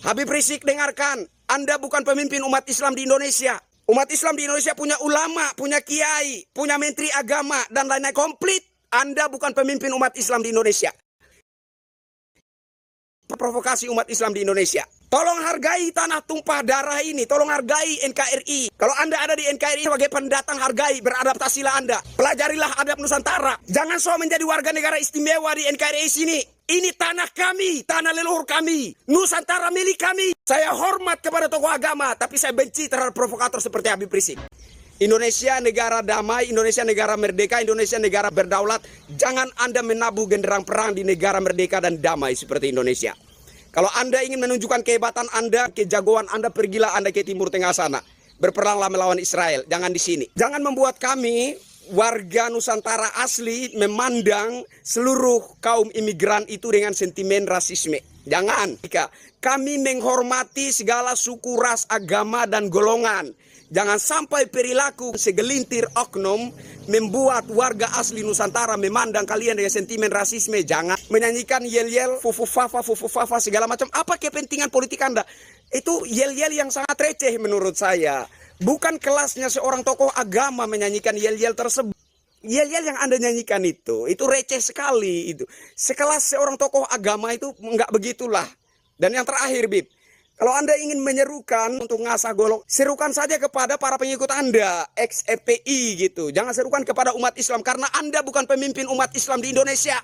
Habib Rizik, dengarkan, Anda bukan pemimpin umat Islam di Indonesia. Umat Islam di Indonesia punya ulama, punya kiai, punya menteri agama, dan lain-lain komplit. Anda bukan pemimpin umat Islam di Indonesia. Provokasi umat Islam di Indonesia. Tolong hargai tanah tumpah darah ini. Tolong hargai NKRI. Kalau Anda ada di NKRI sebagai pendatang, hargai, beradaptasilah Anda. Pelajarilah adab Nusantara. Jangan so menjadi warga negara istimewa di NKRI sini. Ini tanah kami, tanah leluhur kami, Nusantara milik kami. Saya hormat kepada tokoh agama, tapi saya benci terhadap provokator seperti Habib Rizik. Indonesia negara damai, Indonesia negara merdeka, Indonesia negara berdaulat. Jangan Anda menabuh genderang perang di negara merdeka dan damai seperti Indonesia. Kalau Anda ingin menunjukkan kehebatan Anda, kejagoan Anda, pergilah Anda ke Timur Tengah sana. Berperanglah melawan Israel, jangan di sini. Jangan membuat kami warga Nusantara asli memandang seluruh kaum imigran itu dengan sentimen rasisme. Jangan. Kami menghormati segala suku, ras, agama, dan golongan. Jangan sampai perilaku segelintir oknum membuat warga asli Nusantara memandang kalian dengan sentimen rasisme. Jangan menyanyikan yel-yel, fufu-fafa, segala macam. Apa kepentingan politik Anda? Itu yel-yel yang sangat receh menurut saya. Bukan kelasnya seorang tokoh agama menyanyikan yel-yel tersebut. Yel-yel yang Anda nyanyikan itu receh sekali. Itu sekelas seorang tokoh agama itu enggak begitulah. Dan yang terakhir, Bib, kalau Anda ingin menyerukan untuk ngasah golok, serukan saja kepada para pengikut Anda, ex-FPI gitu. Jangan serukan kepada umat Islam, karena Anda bukan pemimpin umat Islam di Indonesia.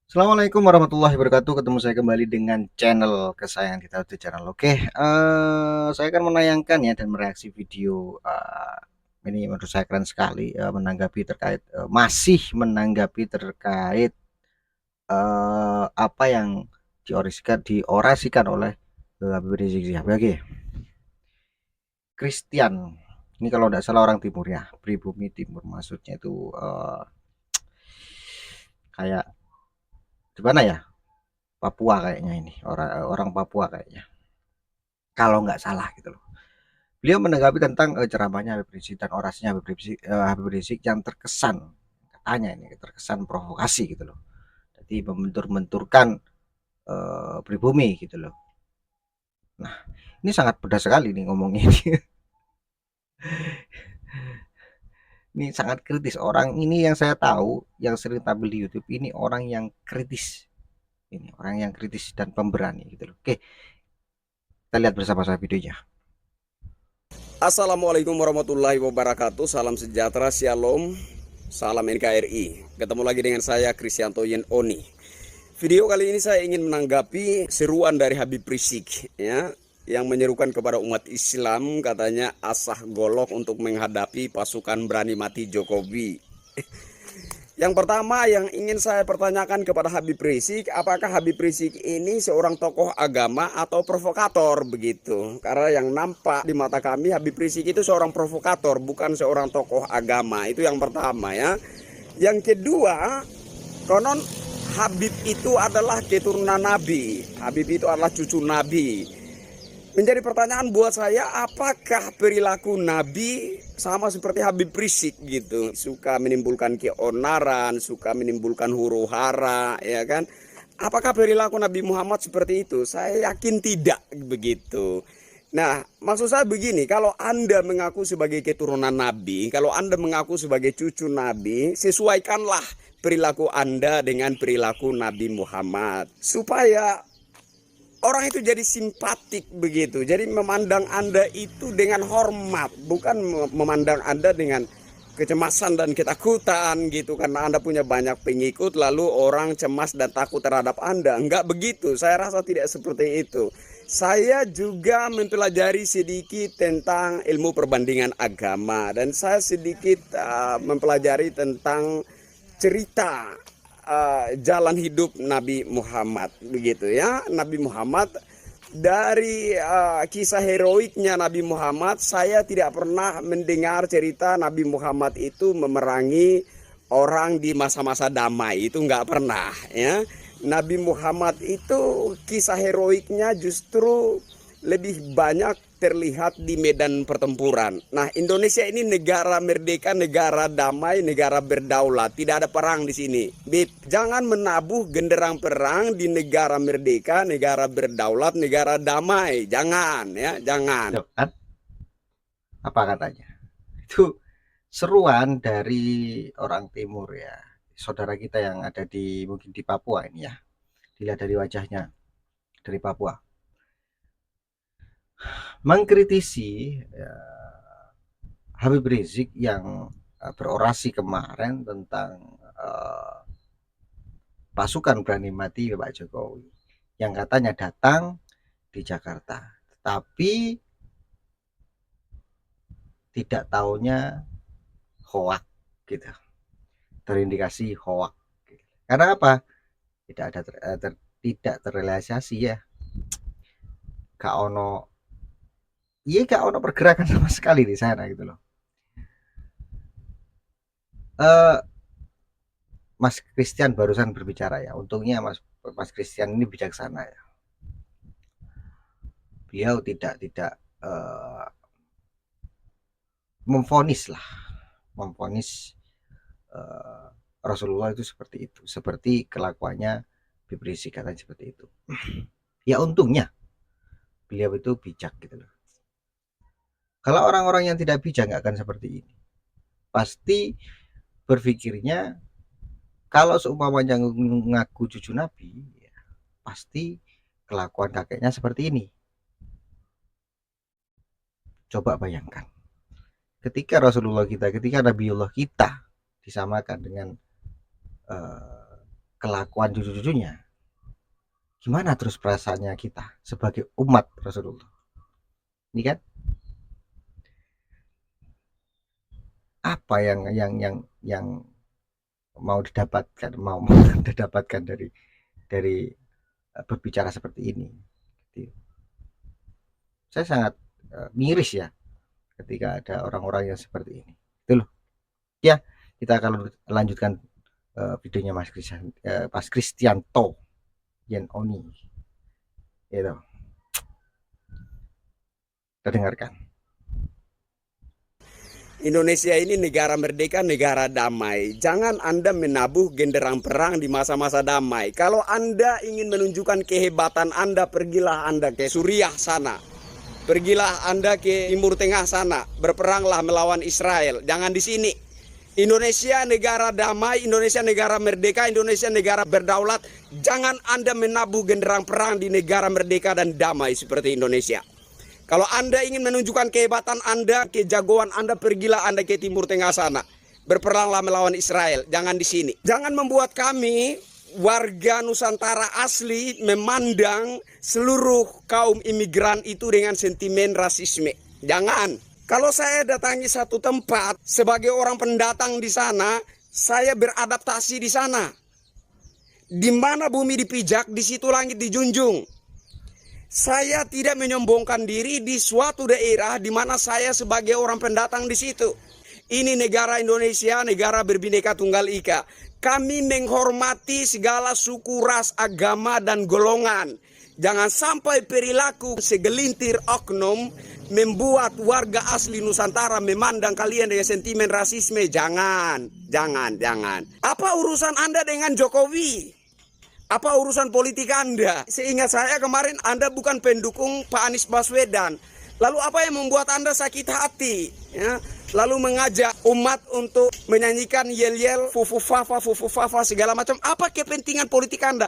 Assalamualaikum warahmatullahi wabarakatuh. Ketemu saya kembali dengan channel kesayangan kita, itu channel. Oke, saya akan menayangkan ya dan mereaksi video ini menurut saya keren sekali, menanggapi terkait masih menanggapi terkait apa yang diorasikan oleh Habib Rizik Sihab. Oke, Christian ini kalau tidak salah orang timur ya, pribumi timur, maksudnya itu kayak di mana ya, Papua kayaknya, ini orang Papua kayaknya kalau nggak salah gitu loh. Beliau menanggapi tentang ceramahnya Habib Rizik dan orasinya Habib Rizik yang terkesan, katanya ini terkesan provokasi gitu loh. Jadi membentur-benturkan pribumi gitu loh. Nah, ini sangat pedas sekali nih ngomongnya. Ini sangat kritis. Orang ini yang saya tahu, yang sering tampil di YouTube, ini orang yang kritis. Ini orang yang kritis dan pemberani gitu loh. Oke, kita lihat bersama-sama videonya. Assalamualaikum warahmatullahi wabarakatuh. Salam sejahtera, shalom, salam NKRI. Ketemu lagi dengan saya, Kristianto Yen Oni. Video kali ini saya ingin menanggapi seruan dari Habib Rizik ya, yang menyerukan kepada umat Islam, katanya asah golok untuk menghadapi pasukan berani mati Jokowi. Yang pertama yang ingin saya pertanyakan kepada Habib Rizik, apakah Habib Rizik ini seorang tokoh agama atau provokator begitu? Karena yang nampak di mata kami Habib Rizik itu seorang provokator, bukan seorang tokoh agama. Itu yang pertama ya. Yang kedua, konon Habib itu adalah keturunan Nabi. Habib itu adalah cucu Nabi. Menjadi pertanyaan buat saya, apakah perilaku Nabi sama seperti Habib Rizik gitu? Suka menimbulkan keonaran, suka menimbulkan huru hara, ya kan? Apakah perilaku Nabi Muhammad seperti itu? Saya yakin tidak begitu. Nah, maksud saya begini, kalau Anda mengaku sebagai keturunan Nabi, kalau Anda mengaku sebagai cucu Nabi, sesuaikanlah perilaku Anda dengan perilaku Nabi Muhammad. Supaya orang itu jadi simpatik begitu. Jadi memandang Anda itu dengan hormat, bukan memandang Anda dengan kecemasan dan ketakutan gitu, karena Anda punya banyak pengikut lalu orang cemas dan takut terhadap Anda. Enggak begitu. Saya rasa tidak seperti itu. Saya juga mempelajari sedikit tentang ilmu perbandingan agama dan saya sedikit mempelajari tentang cerita jalan hidup Nabi Muhammad begitu ya. Nabi Muhammad, dari kisah heroiknya Nabi Muhammad, saya tidak pernah mendengar cerita Nabi Muhammad itu memerangi orang di masa-masa damai, itu nggak pernah ya. Nabi Muhammad itu kisah heroiknya justru lebih banyak terlihat di medan pertempuran. Nah, Indonesia ini negara merdeka, negara damai, negara berdaulat. Tidak ada perang di sini. Bib, jangan menabuh genderang perang di negara merdeka, negara berdaulat, negara damai. Jangan, ya, jangan. Tuh kan? Apa katanya? Itu seruan dari orang timur ya. Saudara kita yang ada di mungkin di Papua ini ya. Dilihat dari wajahnya dari Papua. Mengkritisi ya, Habib Rizik yang berorasi kemarin tentang pasukan berani mati Pak Jokowi yang katanya datang di Jakarta, tapi tidak taunya hoak gitu, terindikasi hoak. Karena apa? Tidak ada tidak terrealisasi ya. Gak ono, iya gak ono pergerakan sama sekali di sana gitu loh. Mas Christian barusan berbicara ya. Untungnya Mas Christian ini bijaksana ya. Beliau tidak memvonis Rasulullah itu seperti itu, seperti kelakuannya Habib Rizik katanya seperti itu. Ya untungnya beliau itu bijak gitu loh. Kalau orang-orang yang tidak bijak nggak akan seperti ini. Pasti berpikirnya kalau seumpamanya ngaku cucu Nabi, ya, pasti kelakuan kakeknya seperti ini. Coba bayangkan, ketika Rasulullah kita, ketika Nabiullah kita disamakan dengan kelakuan cucu-cucunya, gimana terus perasaannya kita sebagai umat Rasulullah? Ini kan apa yang mau didapatkan, mau didapatkan dari berbicara seperti ini. Saya sangat miris ya ketika ada orang-orang yang seperti ini. Itu loh. Ya, kita akan lanjutkan videonya Mas Kristianto Yen Oni. Gitu. Kita dengarkan. Indonesia ini negara merdeka, negara damai. Jangan Anda menabuh genderang perang di masa-masa damai. Kalau Anda ingin menunjukkan kehebatan Anda, pergilah Anda ke Suriah sana. Pergilah Anda ke Timur Tengah sana. Berperanglah melawan Israel. Jangan di sini. Indonesia negara damai, Indonesia negara merdeka, Indonesia negara berdaulat. Jangan Anda menabuh genderang perang di negara merdeka dan damai seperti Indonesia. Kalau Anda ingin menunjukkan kehebatan Anda, kejagoan Anda, pergilah Anda ke Timur Tengah sana. Berperanglah melawan Israel, jangan di sini. Jangan membuat kami warga Nusantara asli memandang seluruh kaum imigran itu dengan sentimen rasisme. Jangan. Kalau saya datangi satu tempat sebagai orang pendatang di sana, saya beradaptasi di sana. Di mana bumi dipijak, di situ langit dijunjung. Saya tidak menyombongkan diri di suatu daerah di mana saya sebagai orang pendatang di situ. Ini negara Indonesia, negara berbineka tunggal ika. Kami menghormati segala suku, ras, agama, dan golongan. Jangan sampai perilaku segelintir oknum membuat warga asli Nusantara memandang kalian dengan sentimen rasisme. Jangan. Apa urusan Anda dengan Jokowi? Apa urusan politik Anda? Seingat saya kemarin Anda bukan pendukung Pak Anies Baswedan. Lalu apa yang membuat Anda sakit hati? Ya? Lalu mengajak umat untuk menyanyikan yel-yel, fufu-fafa segala macam. Apa kepentingan politik Anda?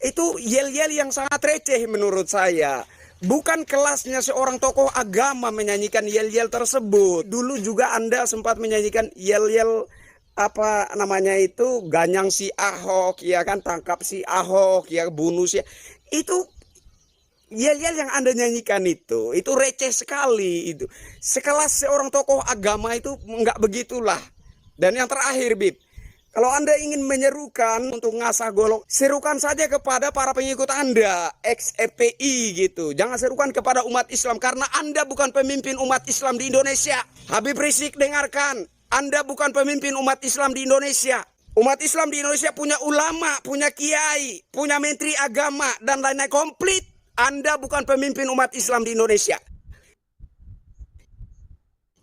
Itu yel-yel yang sangat receh menurut saya. Bukan kelasnya seorang tokoh agama menyanyikan yel-yel tersebut. Dulu juga Anda sempat menyanyikan yel-yel apa namanya itu, ganyang si Ahok, ya kan, tangkap si Ahok, ya bunuh si. Itu yel-yel yang Anda nyanyikan itu receh sekali itu. Sekelas seorang tokoh agama itu enggak begitulah. Dan yang terakhir, Bib, kalau Anda ingin menyerukan untuk ngasah golok, serukan saja kepada para pengikut Anda, ex-FPI gitu. Jangan serukan kepada umat Islam, karena Anda bukan pemimpin umat Islam di Indonesia. Habib Rizik, dengarkan. Anda bukan pemimpin umat Islam di Indonesia. Umat Islam di Indonesia punya ulama, punya kiai, punya menteri agama, dan lain-lain komplit. Anda bukan pemimpin umat Islam di Indonesia.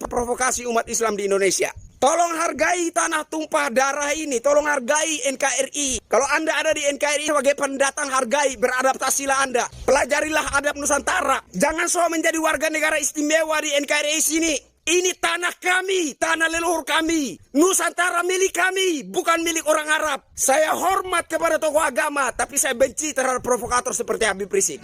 provokasi umat Islam di Indonesia. Tolong hargai tanah tumpah darah ini, tolong hargai NKRI. Kalau Anda ada di NKRI sebagai pendatang, hargai, beradaptasilah Anda. Pelajarilah adab Nusantara. Jangan so menjadi warga negara istimewa di NKRI sini. Ini tanah kami, tanah leluhur kami. Nusantara milik kami, bukan milik orang Arab. Saya hormat kepada tokoh agama, tapi saya benci terhadap provokator seperti Habib Rizik.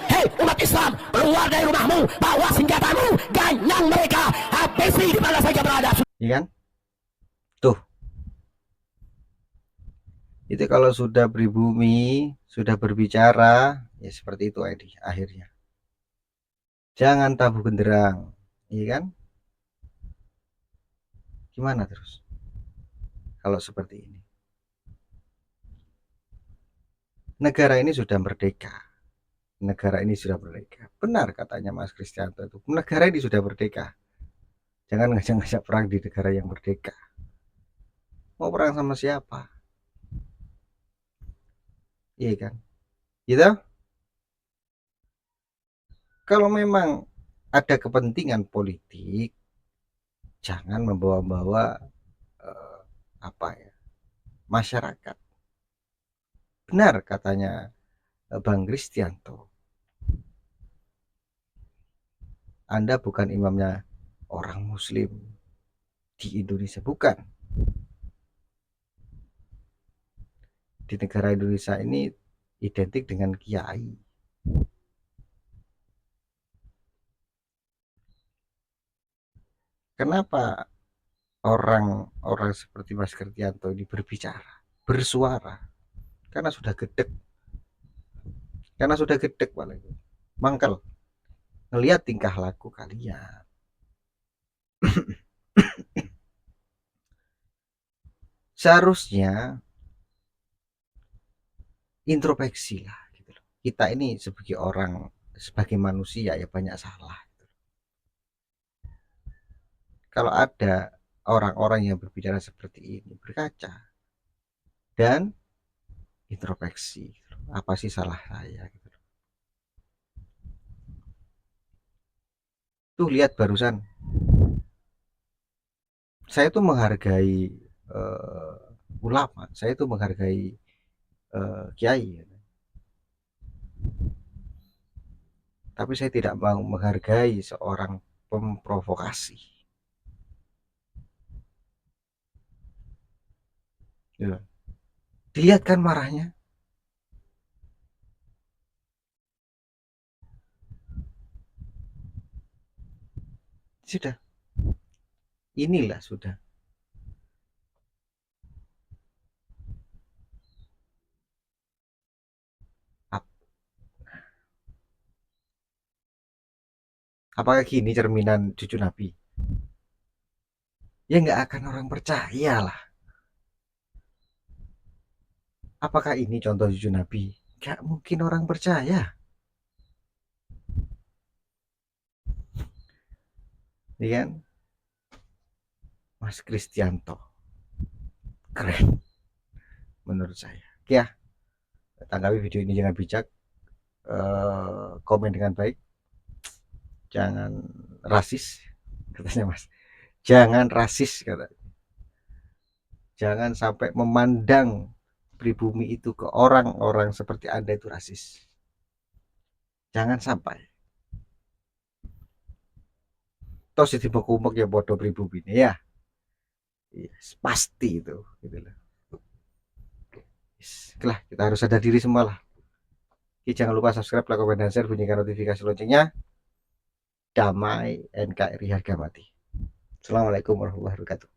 Hei umat Islam, keluar dari rumahmu, bawa senjatamu, ganyang mereka, habisi di mana saja berada. Iya kan? Tuh. Itu kalau sudah pribumi, sudah berbicara, ya seperti itu akhirnya. Jangan tabu genderang, iya kan? Gimana terus? Kalau seperti ini. Negara ini sudah merdeka. Negara ini sudah merdeka. Benar katanya Mas Kristianto itu. Negara ini sudah merdeka. Jangan ngajak-ngajak perang di negara yang merdeka. Mau perang sama siapa? Iya kan? Gitu? Kalau memang ada kepentingan politik, jangan membawa-bawa masyarakat. Benar katanya Bang Kristianto. Anda bukan imamnya orang Muslim di Indonesia, bukan. Di negara Indonesia ini identik dengan kiai. Kenapa orang-orang seperti Mas Kristianto ini berbicara, bersuara? Karena sudah gedek. Karena sudah gedek paling. Mangkel. Ngelihat tingkah laku kalian. Seharusnya introspeksi lah gitu loh. Kita ini sebagai orang, sebagai manusia ya banyak salah gitu. Kalau ada orang-orang yang berbicara seperti ini, berkaca dan introspeksi gitu. Apa sih salah saya gitu. Tuh lihat barusan, saya tuh menghargai ulama, saya tuh menghargai kiai, tapi saya tidak mau menghargai seorang pemprovokasi. Ya. Dilihat kan marahnya. Sudah. Inilah sudah. Apakah gini cerminan cucu Nabi? Ya nggak akan orang percaya lah. Apakah ini contoh cucu Nabi? Nggak mungkin orang percaya. Ini kan Mas Kristianto keren menurut saya. Oke ya, tanggapi video ini jangan bijak, komen dengan baik, jangan rasis katanya Mas, jangan rasis katanya, jangan sampai memandang pribumi itu ke orang-orang seperti Anda itu rasis, jangan sampai. Toh si tiba-tiba ya bodoh pribumi ini ya. Yes, pasti itu gitu loh. Yes, kita harus sadar diri semua lah. Jangan lupa subscribe, like, komen, dan share, bunyikan notifikasi loncengnya. Damai NKRI harga mati. Assalamualaikum warahmatullahi wabarakatuh.